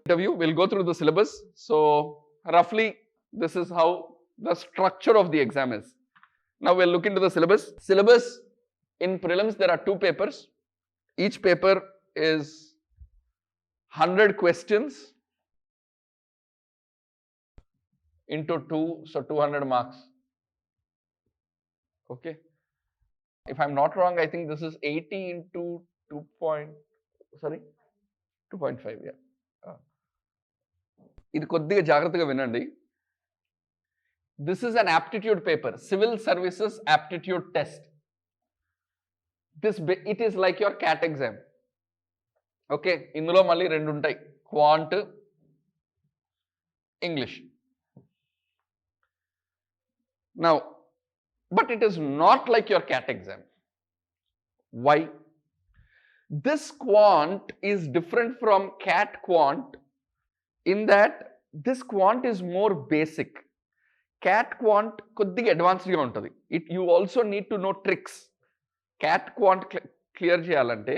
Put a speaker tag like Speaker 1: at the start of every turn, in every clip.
Speaker 1: interview. We'll go through the syllabus. So roughly, this is how the structure of the exam is. Now we'll look into the syllabus. Syllabus in prelims, there are 2 papers. Each paper is 100 questions into 2, so 200 marks. Okay. If I'm not wrong, I think this is 80 into 2.5, yeah. ఇది కొద్దిగా జాగ్రత్తగా వినండి. This is an aptitude paper, civil services aptitude test. It is like your CAT exam. Okay, ఇందులో మళ్ళీ 2 ఉంటాయి, quant, English. Now, but it is not like your CAT exam. Why? This quant is different from CAT quant in that this quant is more basic. CAT quant కొద్దిగా అడ్వాన్స్డ్గా ఉంటుంది. You also need to know tricks. CAT quant clear చేయాలంటే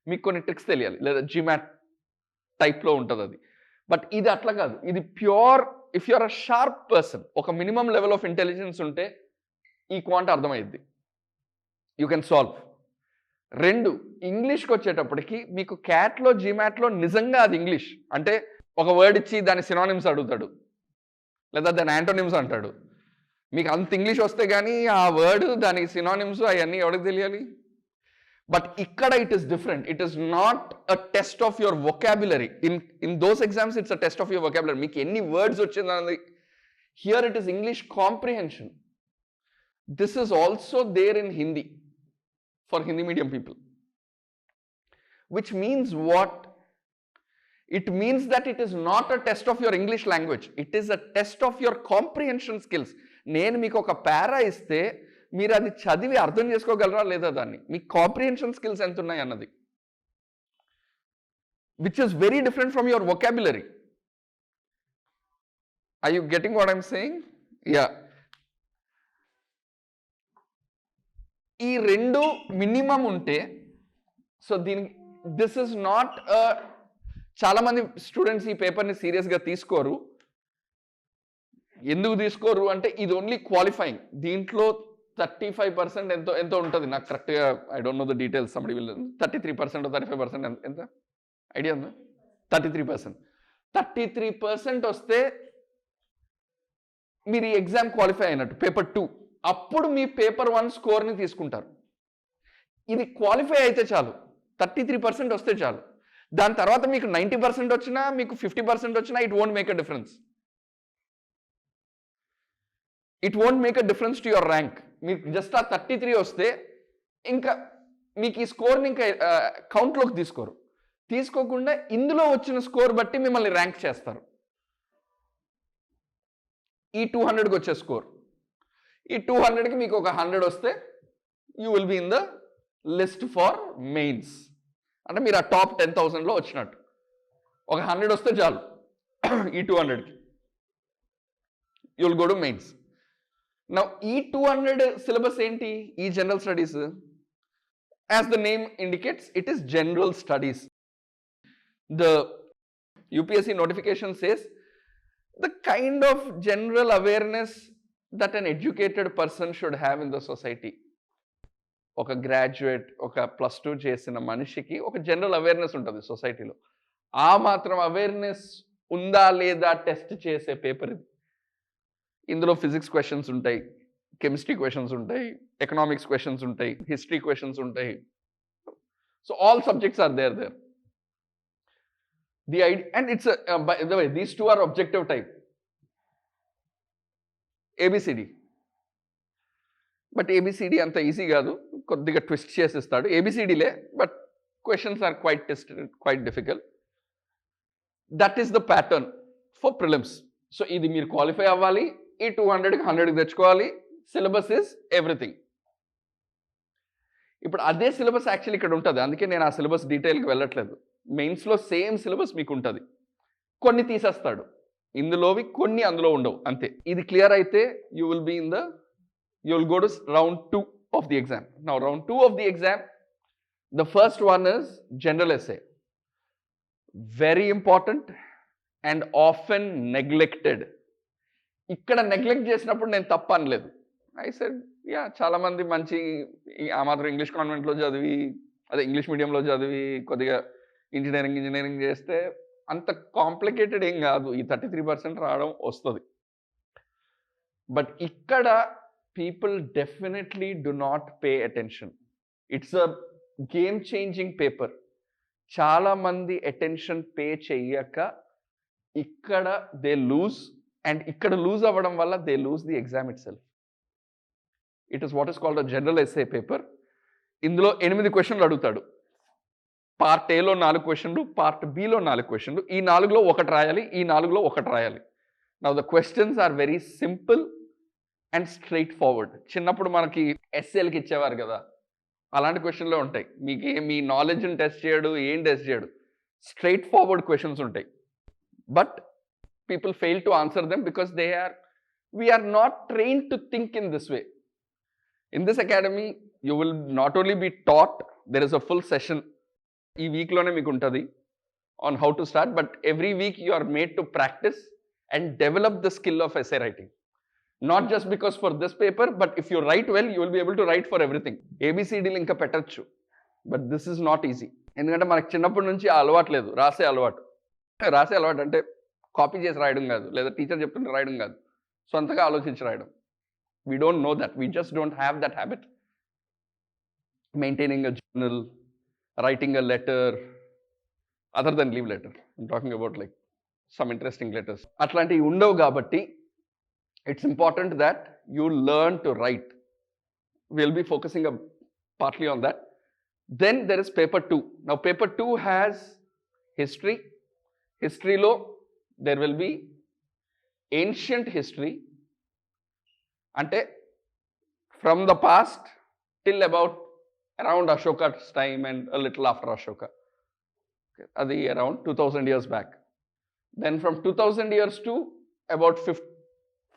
Speaker 1: మీకు కొన్ని tricks తెలియాలి, లేదా GMAT టైప్లో ఉంటుంది అది. బట్ ఇది అట్లా కాదు, ఇది pure. If you are a sharp person, ఒక మినిమం లెవెల్ ఆఫ్ ఇంటెలిజెన్స్ ఉంటే ఈ క్వాంట్ అర్థమైద్ది, యూ కెన్ సాల్వ్. 2, ఇంగ్లీష్కి వచ్చేటప్పటికి మీకు క్యాట్లో జిమాట్లో నిజంగా అది ఇంగ్లీష్ అంటే ఒక వర్డ్ ఇచ్చి దాని సినానిమ్స్ అడుగుతాడు, లేదా దాని యాంటోనిమ్స్ అంటాడు. మీకు అంత ఇంగ్లీష్ వస్తే కానీ ఆ వర్డ్ దానికి సినానిమ్స్ అవన్నీ ఎవరికి తెలియాలి. బట్ ఇక్కడ it is different. It is not a test of your vocabulary. In those exams it's a test of your vocabulary. మీకు ఎన్ని వర్డ్స్ వచ్చిందన్నది. Here it is English comprehension. This is also there in Hindi for Hindi medium people, which means what? It means that it is not a test of your English language. It is a test of your comprehension skills. నేను మీకు ఒక పారా ఇస్తే మీరు అది చదివి అర్థం చేసుకోగలరా లేదా దాన్ని, మీ కాంప్రిహెన్షన్ స్కిల్స్ ఎంత ఉన్నాయి అన్నది, which is very different from your vocabulary. Are you getting what I'm saying? Yeah. ఈ 2 మినిమం ఉంటే, సో దిస్ ఇస్ నాట్ చాలామంది స్టూడెంట్స్ ఈ పేపర్ని సీరియస్గా తీసుకోరు. ఎందుకు తీసుకోరు అంటే ఇది ఓన్లీ క్వాలిఫైయింగ్. దీంట్లో 35% ఎంతో ఉంటుంది, నాకు కరెక్ట్గా I don't know the details. Somebody will 33% 35% ఎంత ఐడియా ఉందా? 33%. 33% వస్తే మీరు ఈ ఎగ్జామ్ క్వాలిఫై అయినట్టు, పేపర్ 2. అప్పుడు మీ పేపర్ 1 స్కోర్ని తీసుకుంటారు. ఇది క్వాలిఫై అయితే చాలు, 33% వస్తే చాలు. దాని తర్వాత మీకు 90% వచ్చినా, మీకు 50% వచ్చినా, it won't make a difference. It won't make a difference to your rank. మీకు జస్ట్ ఆ 33 వస్తే ఇంకా మీకు ఈ స్కోర్ని ఇంకా కౌంట్లోకి తీసుకోకుండా ఇందులో వచ్చిన స్కోర్ బట్టి మిమ్మల్ని ర్యాంక్ చేస్తారు. ఈ 200కి వచ్చే స్కోర్, ఈ 200కి మీకు ఒక 100 వస్తే you will be in the list for mains. అంటే మీరు ఆ టాప్ 10,000లో వచ్చినట్టు. ఒక 100 వస్తే చాలు ఈ 200కి, you will go to mains. నా ఈ 200 సిలబస్ ఏంటి? ఈ general studies. As the name indicates, it is general studies. The UPSC notification says the kind of general awareness that an educated person should have in the society. ఒక graduate, ఒక +2 చేసిన మనిషికి ఒక general awareness ఉంటుంది సొసైటీలో. ఆ మాత్రం awareness ఉందా లేదా టెస్ట్ చేసే పేపర్ ఇది. ఇందులో ఫిజిక్స్ క్వశ్చన్స్ ఉంటాయి, కెమిస్ట్రీ క్వశ్చన్స్ ఉంటాయి, ఎకనామిక్స్ క్వశ్చన్స్ ఉంటాయి, హిస్టరీ క్వశ్చన్స్ ఉంటాయి. So all subjects are there. The idea, and it's by the way, these 2 are objective type. ABCD. But ABCD అంత ఈజీ కాదు, కొద్దిగా ట్విస్ట్ చేసిస్తాడు. ABCDలే, but questions are quite difficult. That is the pattern for prelims. So ఇది మీరు qualify అవ్వాలి, ఈ 200కి 100కి తెచ్చుకోవాలి. Syllabus is everything. ఇప్పుడు అదే సిలబస్ యాక్చువల్లీ ఇక్కడ ఉంటుంది, అందుకే నేను ఆ సిలబస్ డీటెయిల్కి వెళ్ళట్లేదు. మెయిన్స్లో సేమ్ సిలబస్ మీకు ఉంటుంది, కొన్ని తీసేస్తాడు ఇందులోవి, కొన్ని అందులో ఉండవు, అంతే. ఇది క్లియర్ అయితే you will be you will go to round 2 of the exam. Now round 2 of the exam, the first one is general essay. Very important. and often neglected. ఇక్కడ నెగ్లెక్ట్ చేసినప్పుడు నేను తప్పు అనలేదు. ఐ సెడ్ చాలామంది మంచి ఆ మాత్రం ఇంగ్లీష్ కాన్వెంట్లో చదివి అదే ఇంగ్లీష్ మీడియంలో చదివి కొద్దిగా ఇంజనీరింగ్ చేస్తే అంత కాంప్లికేటెడ్ ఏం కాదు, ఈ 33% రావడం వస్తుంది. బట్ ఇక్కడ people definitely do not pay attention. It's a game changing paper. చాలామంది అటెన్షన్ పే చెయ్యక ఇక్కడ దే లూజ్, అండ్ ఇక్కడ లూజ్ అవ్వడం వల్ల they lose the exam itself. It is what is called a general SA paper. ఇందులో 8 క్వశ్చన్లు అడుగుతాడు. Part ఏలో 4 క్వశ్చన్లు, పార్ట్ బిలో 4 క్వశ్చన్లు. ఈ 4లో ఒకటి రాయాలి, ఈ 4లో ఒకటి రాయాలి. Now the questions are very simple and straightforward. చిన్నప్పుడు మనకి ఎస్ఏలకి ఇచ్చేవారు కదా, అలాంటి క్వశ్చన్లే ఉంటాయి. మీకు మీ నాలెడ్జ్ని టెస్ట్ చేయడు, ఏం టెస్ట్ చేయడు, స్ట్రైట్ ఫార్వర్డ్ క్వశ్చన్స్ ఉంటాయి. But people fail to answer them because we are not trained to think in this way. In this academy, you will not only be taught, there is a full session ee week lone meeku untadi on how to start, but every week you are made to practice and develop the skill of essay writing. Not just because for this paper, but if you write well, you will be able to write for everything. ABCD ఇంకా పెట్టచ్చు, but this is not easy. ఎందుకంటే మనకు చిన్నప్పటి నుంచి ఆ అలవాటు లేదు, రాసే అలవాటు అంటే కాపీ చేసి రాయడం కాదు, లేదా టీచర్ చెప్తుంటే రాయడం కాదు, సొంతగా ఆలోచించి రాయడం. We don't know that, we just don't have that habit. Maintaining a journal, writing a letter, other than leave letter, I'm talking about like some interesting letters, అట్లాంటివి ఉండవు. కాబట్టి it's important that you learn to write. Will be focusing partly on that. Then there is paper 2. Now paper 2 has history. History lo there will be ancient history, ante from the past till about around Ashoka's time and a little after Ashoka. Adi around 2000 years back. Then from 2000 years to about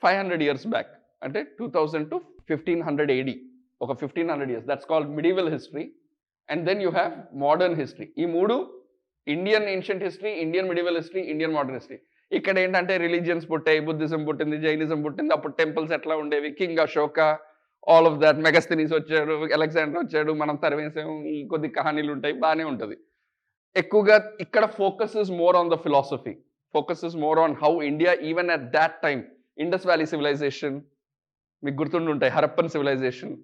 Speaker 1: 500 years back, ante 2000 to 1500 AD, oka 1500 years. That's called medieval history. And then you have modern history. Ee moodu Indian ancient history, Indian medieval history, Indian modern history. ఇక్కడ ఏంటంటే religions పుట్టాయి, Buddhism పుట్టింది, Jainism పుట్టింది, అప్పుడు temples ఎట్లా ఉండేవి, king Ashoka, all of that, Megasthenes వచ్చాడు, Alexander వచ్చాడు, మనం తరివేసాము, ఈ కొద్ది కహానీలు ఉంటాయి, బాగానే ఉంటుంది. ఎక్కువగా ఇక్కడ focus is more on the philosophy, focus is more on how India even at that time, Indus valley civilisation మీకు గుర్తుండుంటాయి, హరప్పన్ సివిలైజేషన్,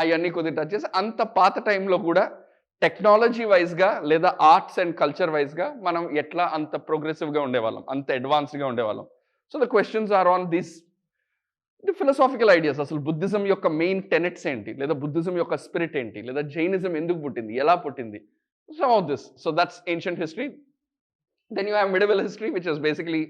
Speaker 1: అవన్నీ కొద్దిగా టచ్ చేసి అంత పాత టైంలో కూడా టెక్నాలజీ వైజ్గా లేదా ఆర్ట్స్ అండ్ కల్చర్ వైజ్గా మనం ఎట్లా అంత ప్రోగ్రెసివ్గా ఉండేవాళ్ళం, అంత అడ్వాన్స్డ్గా ఉండేవాళ్ళం. So the questions are on the philosophical ideas. అసలు బుద్ధిజం యొక్క మెయిన్ టెనెట్స్ ఏంటి, లేదా బుద్ధిజం యొక్క స్పిరిట్ ఏంటి, లేదా జైనిజం ఎందుకు పుట్టింది, ఎలా పుట్టింది, some of this. So that's ancient history. Then you have medieval history, which is basically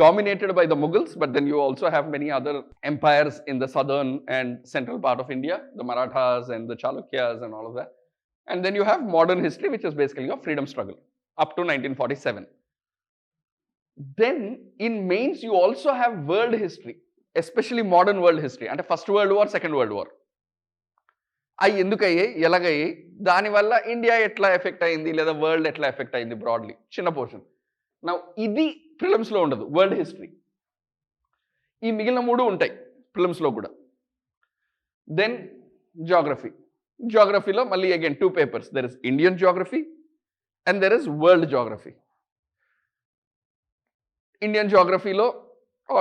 Speaker 1: dominated by the Mughals, but then you also have many other empires in the southern and central part of India, the Marathas and the Chalukyas and all of that. And then you have modern history, which is basically a freedom struggle up to 1947. Then in mains you also have world history, especially modern world history, అంటే first world war, second world war, అవి ఎందుకు అయ్యాయి, ఎలాగయ్యాయి, దానివల్ల India ఎట్లా effect అయింది, లేదా world ఎట్లా effect అయింది, బ్రాడ్లీ చిన్న పోర్షన్. నా ఇది ప్రిలిమ్స్లో ఉండదు, వరల్డ్ హిస్టరీ. ఈ మిగిలిన 3 ఉంటాయి ప్రిలిమ్స్లో కూడా. Then geography. Geography-లో మళ్ళీ again 2 papers. There is Indian geography and there is world geography. Indian జాగ్రఫీలో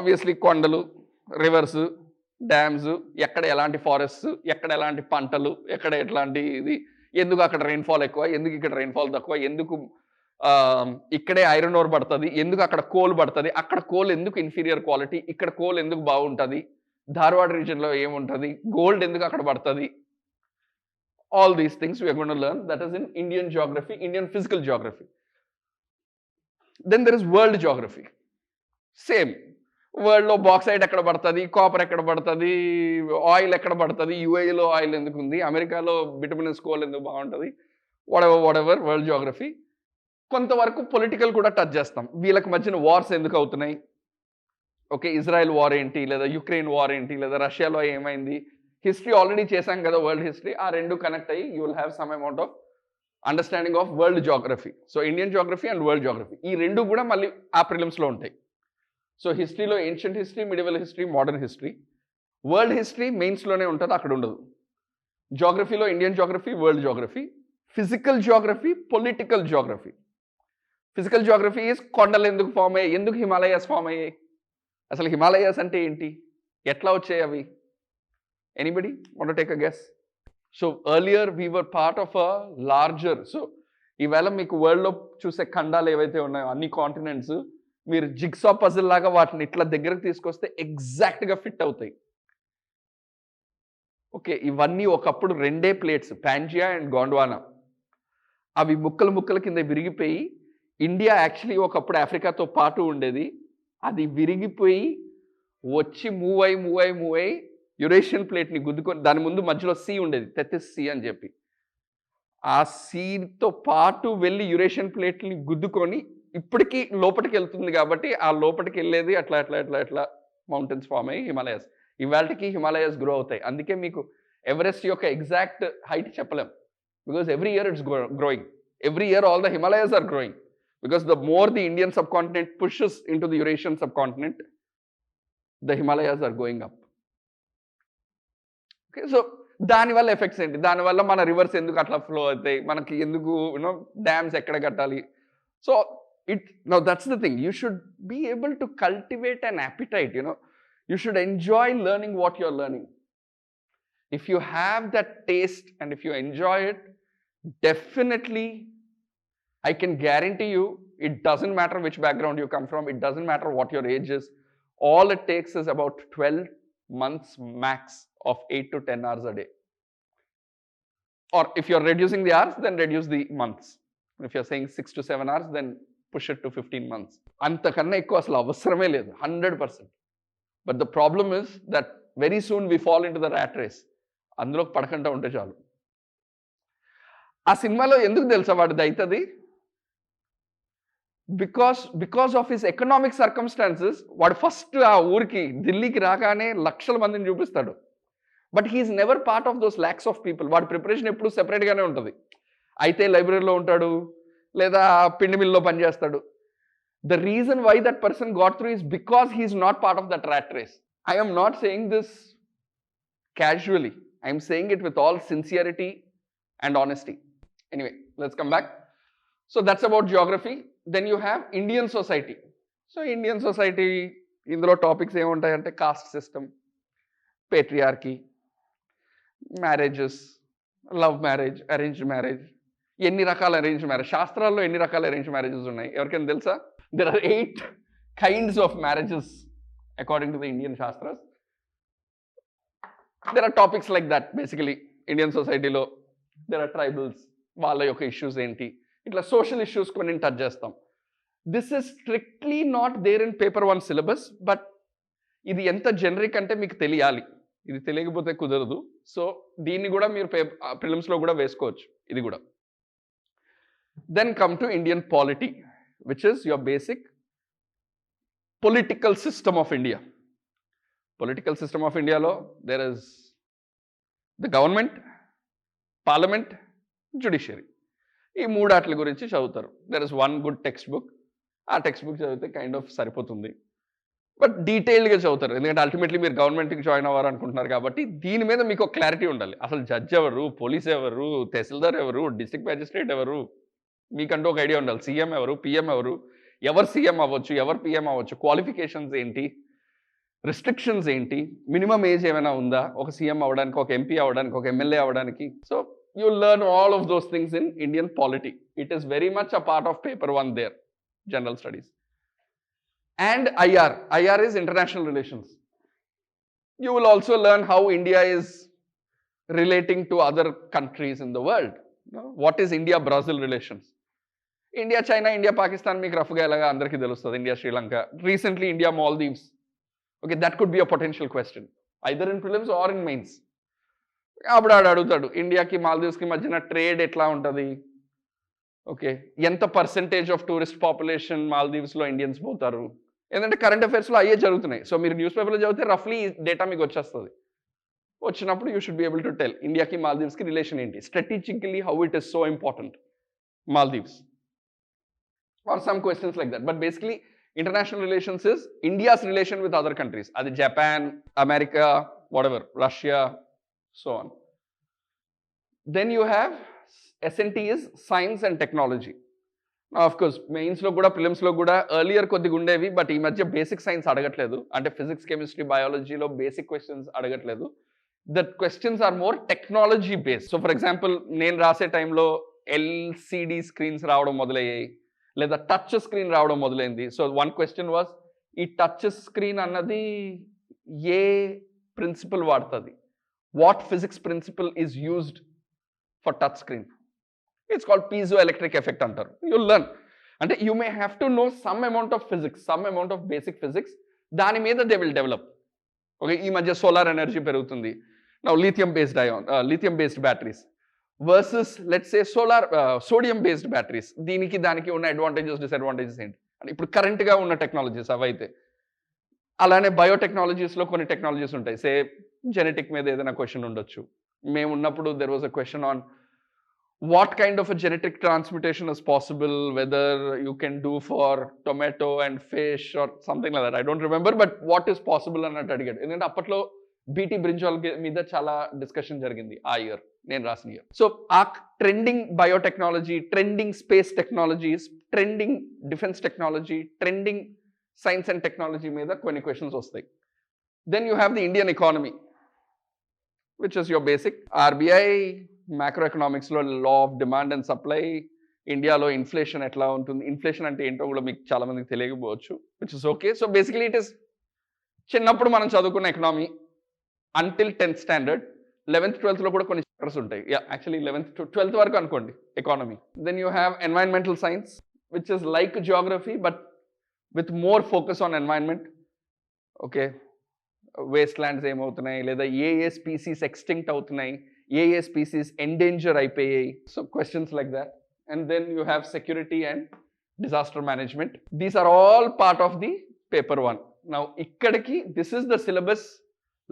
Speaker 1: ఆబ్వియస్లీ కొండలు, రివర్స్, డ్యామ్స్, ఎక్కడ ఎలాంటి ఫారెస్ట్స్, ఎక్కడ ఎలాంటి పంటలు, ఎక్కడ ఎట్లాంటి ఇది, ఎందుకు అక్కడ రెయిన్ఫాల్ ఎక్కువ, ఎందుకు ఇక్కడ రెయిన్ఫాల్ తక్కువ, ఎందుకు ఇక్కడే ఐరన్ ఓర్ పడుతుంది, ఎందుకు అక్కడ కోల్ పడుతుంది, అక్కడ కోల్ ఎందుకు ఇన్ఫీరియర్ క్వాలిటీ, ఇక్కడ కోల్ ఎందుకు బాగుంటుంది, ధార్వాడ్ రీజన్లో ఏముంటుంది, గోల్డ్ ఎందుకు అక్కడ పడుతుంది. All these things we are going to learn. That is in Indian geography, Indian physical geography. Then there is world geography. Same. World lo bauxite ekkada padtadi, copper ekkada padtadi, oil ekkada padtadi, UAE lo oil enduku undi, America lo bituminous coal enduku baaguntadi, whatever world geography. కొంత వరకు political కూడా touch చేస్తాం. వీళ్ళకి మధ్యన wars ఎందుకు అవుతున్నాయి, okay, Israel war ఏంటి, లేదా యుక్రెయిన్ వార్ ఏంటి, లేదా రష్యాలో ఏమైంది, హిస్టరీ ఆల్రెడీ చేశాం కదా వరల్డ్ హిస్టరీ, ఆ 2 కనెక్ట్ అయ్యి you will have some amount of understanding of world geography. So Indian geography and world geography ఈ రెండు కూడా మళ్ళీ ఆ ప్రిలిమ్స్లో ఉంటాయి. సో హిస్టరీలో ancient history, medieval history, modern history. World history మెయిన్స్లోనే ఉంటుంది, అక్కడ ఉండదు. జాగ్రఫీలో Indian geography, world geography. Physical geography, political geography. Physical geography is కొండలు ఎందుకు ఫామ్ అయ్యాయి, ఎందుకు హిమాలయాస్ ఫామ్ అయ్యాయి, అసలు హిమాలయాస్ అంటే ఏంటి, ఎట్లా వచ్చాయి అవి. Anybody want to take a guess? So earlier we were part of a larger. So ఈవేళ మీకు వరల్డ్లో చూసే ఖండాలు ఏవైతే ఉన్నాయో అన్ని కాంటినెంట్స్ మీరు జిగ్సా పజిల్ లాగా వాటిని ఇట్లా దగ్గరకు తీసుకొస్తే ఎగ్జాక్ట్గా ఫిట్ అవుతాయి. ఓకే, ఇవన్నీ ఒకప్పుడు రెండే ప్లేట్స్, పాంజియా అండ్ గోండ్వానా. అవి ముక్కలు ముక్కల కింద విరిగిపోయి, ఇండియా యాక్చువల్లీ ఒకప్పుడు ఆఫ్రికాతో పాటు ఉండేది, అది విరిగిపోయి వచ్చి మూవ్ అయ్యి యురేషియన్ ప్లేట్ని గుద్దుకొని, దాని ముందు మధ్యలో సీ ఉండేది, తెతిస్ సీ అని చెప్పి, ఆ సీతో పాటు వెళ్ళి యురేషియన్ ప్లేట్ని గుద్దుకొని ఇప్పటికీ లోపలికి వెళ్తుంది. కాబట్టి ఆ లోపలికి వెళ్ళేది అట్లా అట్లా అట్లా అట్లా మౌంటైన్స్ ఫామ్ అయ్యి హిమాలయాస్. ఇవాళకి హిమాలయాస్ గ్రో అవుతాయి. అందుకే మీకు ఎవరెస్ట్ యొక్క ఎగ్జాక్ట్ హైట్ చెప్పలేం, because every year it's growing. Every year all the Himalayas are growing, because the more the Indian subcontinent pushes into the Eurasian subcontinent, the Himalayas are going up. Okay, so దానివల్ల effects ఏంటి, దానివల్ల మన reverse ఎందుకు అట్లా flow అవుతాయి, మనకి ఎందుకు dams ఎక్కడ కట్టాలి. So now that's the thing, you should be able to cultivate an appetite, you should enjoy learning what you're learning. If you have that taste and if you enjoy it, definitely I can guarantee you, it doesn't matter which background you come from, it doesn't matter what your age is, all it takes is about 12 months max of 8 to 10 hours a day. Or if you're reducing the hours, then reduce the months. If you're saying 6 to 7 hours, then push it to 15 months. అంతకన్నా ఎక్కువ అసలు అవసరమే లేదు, 100%. But the problem is that very soon we fall into the rat race. అందులోకి పడకుండా ఉంటే చాలు. ఆ సినిమాలో ఎందుకు తెలుసా వాడిది అవుతుంది, because of his economic circumstances వాడు ఫస్ట్ ఆ ఊరికి ఢిల్లీకి రాగానే లక్షల మందిని చూపిస్తాడు. But he's never part of those lakhs of people. వాడి ప్రిపరేషన్ ఎప్పుడు సెపరేట్గానే ఉంటుంది. అయితే లైబ్రరీలో ఉంటాడు, లేదా పిండి మిల్లో పనిచేస్తాడు. The reason why that person got through is because he's not part of that rat race. I am not saying this casually. I am saying it with all sincerity and honesty. Anyway, let's come back. So that's about geography. Then you have Indian society. So Indian society, ఇందులో topics ఏముంటాయంటే caste system, patriarchy, marriages, love marriage, arranged marriage. ఎన్ని రకాల arranged marriage, శాస్త్రాల్లో ఎన్ని రకాల arranged marriages ఉన్నాయి ఎవరికైనా తెలుసా? There are 8 kinds of marriages according to the Indian Shastras. There are topics like that basically. Indian societyలో there are tribals, వాళ్ళ యొక్క ఇష్యూస్ ఏంటి, ఇట్లా సోషల్ ఇష్యూస్ కొన్ని టచ్ చేస్తాం. This is strictly not there in paper 1 syllabus, but ఇది ఎంత generic అంటే మీకు తెలియాలి, ఇది తెలియకపోతే కుదరదు. సో దీన్ని కూడా మీరు ప్రిలిమ్స్లో కూడా వేసుకోవచ్చు, ఇది కూడా. Then come to Indian polity, which is your basic political system of India. Political system of ఇండియాలో there is the government, parliament, judiciary. ఈ మూడాట్ల గురించి చదువుతారు. There is one good text book. ఆ టెక్స్ట్ బుక్ చదివితే కైండ్ ఆఫ్ సరిపోతుంది, but డీటెయిల్డ్గా చదువుతారు. ఎందుకంటే అల్టిమేట్లీ మీరు గవర్నమెంట్కి జాయిన్ అవ్వారు అనుకుంటున్నారు కాబట్టి దీని మీద మీకు ఒక క్లారిటీ ఉండాలి. అసలు జడ్జ్ ఎవరు, పోలీస్ ఎవరు, తహసీల్దార్ ఎవరు, డిస్ట్రిక్ట్ మ్యాజిస్ట్రేట్ ఎవరు, మీకంటూ ఒక ఐడియా ఉండాలి. సీఎం ఎవరు, పిఎం ఎవరు, ఎవరు సీఎం అవ్వచ్చు, ఎవరు పిఎం అవ్వచ్చు, క్వాలిఫికేషన్స్ ఏంటి, రిస్ట్రిక్షన్స్ ఏంటి, మినిమం ఏజ్ ఏమైనా ఉందా ఒక సీఎం అవ్వడానికి, ఒక ఎంపీ అవ్వడానికి, ఒక ఎమ్మెల్యే అవ్వడానికి. So you learn all of those things in Indian polity. It is very much a part of paper 1 there, general studies. And IR is international relations. You will also learn how India is relating to other countries in the world. What is India-Brazil relations? India, China, India, Pakistan మీకు రఫ్గా ఎలాగా అందరికీ తెలుస్తుంది. India, Sri Lanka, recently India, Maldives. Okay, that could be a potential question, either in prelims or in mains. అప్పుడు ఆడు అడుగుతాడు, ఇండియాకి మాల్దీవ్స్కి మధ్యన ట్రేడ్ ఎట్లా ఉంటుంది, ఓకే, ఎంత పర్సెంటేజ్ ఆఫ్ టూరిస్ట్ పాపులేషన్ మాల్దీవ్స్లో ఇండియన్స్ పోతారు. ఎందుకంటే కరెంట్ అఫైర్స్లో అయ్యే జరుగుతున్నాయి. సో మీరు న్యూస్ పేపర్లో చదివితే రఫ్లీ డేటా మీకు వచ్చేస్తుంది. వచ్చినప్పుడు you should be able to tell ఇండియాకి మాల్దీవ్స్కి రిలేషన్ ఏంటి, strategically how it is so important. Maldives, or some questions like that. But basically, international relations is India's relation with other countries. Adi Japan, America, whatever, Russia, so on. Then you have SNT is science and technology. Now, of course, mains lo kuda, prelims lo kuda earlier కొద్దిగా ఉండేవి, but ఈ మధ్య basic science అడగట్లేదు. అంటే physics, chemistry, బయాలజీలో basic questions అడగట్లేదు. The questions are more technology based. So, for example, నేను రాసే టైంలో LCD స్క్రీన్స్ రావడం మొదలయ్యాయి, లేదా టచ్ స్క్రీన్ రావడం మొదలైంది. సో వన్ క్వశ్చన్ వాజ్, ఈ టచ్ స్క్రీన్ అన్నది ఏ ప్రిన్సిపల్ వాడుతుంది? What physics principle is used for touch screen? It's called piezoelectric effect antaru. You'll learn. And you may have to know some amount of physics, some amount of basic physics. Dani meeda they will develop. Okay, ee madhya solar energy perugutundi. Now lithium based batteries versus, let's say, sodium based batteries. Deeniki daniki unna advantages, disadvantages enti. And ippudu current ga unna technologies avaithe. Alane biotechnologies lo konni technologies untayi. Say genetic meeda edaina question undochu. Mem unnappudu there was a question on what kind of a genetic transmutation is possible, whether you can do for tomato and fish or something like that. I don't remember, but what is possible annattu adigaru. Endante appatlo BT brinjal meeda chala discussion jarigindi aa year, nenu rasina year. So aa trending biotechnology, trending space technologies, trending defense technology, trending science and technology meeda konni questions vastayi. Then you have the Indian economy, which is your basic RBI, macroeconomics lo law of demand and supply, India lo inflation etla untundi, inflation ante ento kuda meeku chaala mandiki teliyavochu, which is okay. So basically it is chinnappudu manam chadukunna economy until 10th standard. 11th 12th lo kuda konni chapters untayi. Yeah, actually 11th to 12th varaku anukondi economy. Then you have environmental science, which is like geography but with more focus on environment. Okay, waste lands ఏమవుతున్నాయి, లేదా ఏ species extinct అవుతున్నాయి, ఏ species endanger అయిపోయాయి. So questions like that. And then you have security and disaster management. These are all part of the paper 1. Now ఇక్కడికి this is the syllabus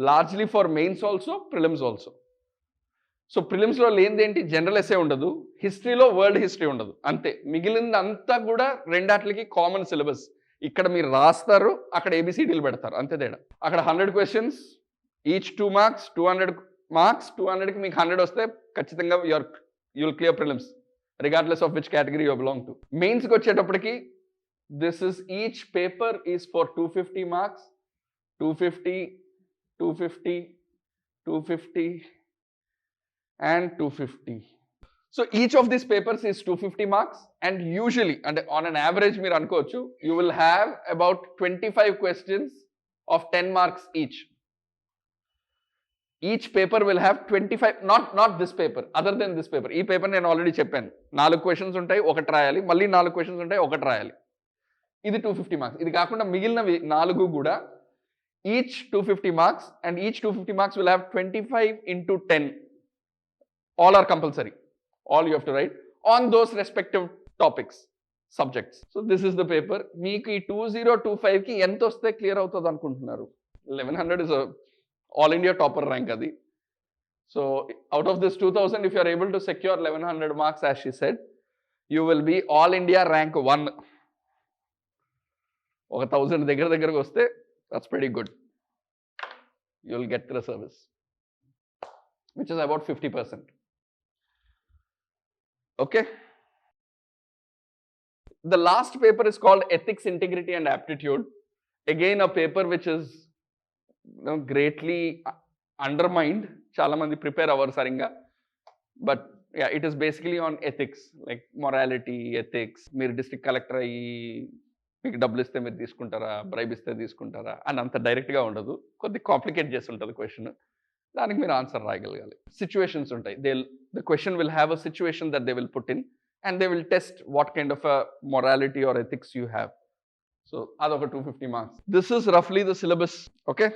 Speaker 1: largely for mains also, prelims also. So ప్రిలిమ్స్లో లేనిదేంటి, general essay ఉండదు, హిస్టరీలో world history ఉండదు, అంతే. మిగిలిందంతా కూడా రెండాట్లకి common syllabus. ఇక్కడ మీరు రాస్తారు, అక్కడ ఏబిసిడీలు పెడతారు, అంతే తేడా. అక్కడ 100 క్వశ్చన్స్, ఈచ్ 2 మార్క్స్, 200 మార్క్స్. 200కి మీకు 100 వస్తే ఖచ్చితంగా you'll clear prelims regardless of which category you belong to. మెయిన్స్కి వచ్చేటప్పటికి this is each paper is for 250 marks, 250, 250, 250 and 250. So each of these papers is 250 marks, and usually, and on an average మీరు అనుకోవచ్చు, you will have about 25 questions of 10 marks each. Each paper will have 25, not this paper, other than this paper. ఈ paper నేను already చెప్పాను, 4 questions ఉంటాయి, ఒకటి రాయాలి, మళ్ళీ 4 questions ఉంటాయి, ఒకటి రాయాలి. ఇది 250 మార్క్స్. ఇది కాకుండా మిగిలినవి 4 కూడా each 250 marks, and each 250 marks will have 25 into 10. All are compulsory. All you have to write on those respective topics, subjects. So this is the paper. మీకు ఈ 2025కి ఎంత వస్తే క్లియర్ అవుతుంది అనుకుంటున్నారు? 1100 is a all India topper rank అది. So out of this 2000, if you are able to secure 1100 marks, as she said, you will be all India rank 1. ఒక 1000 దగ్గరకు వస్తే that's pretty good. You will get the service, which is about 50%. Okay. The last paper is called Ethics, Integrity and Aptitude. Again, a paper which is greatly undermined. Chala mandi prepare avaru saringa. But yeah, it is basically on ethics, like morality, ethics. Meer district collector ayyi meeku double iste meer teeskuntara, bribe iste teeskuntara and anta direct ga undadu. Koddi complicate chesi untadi question. దానికి మీరు answer రాయగలగాలి. Situations ఉంటాయి. The question will have a situation that they will put in, and they will test what kind of a morality or ethics you have. So అదొక 250 marks. This is roughly the syllabus. Okay.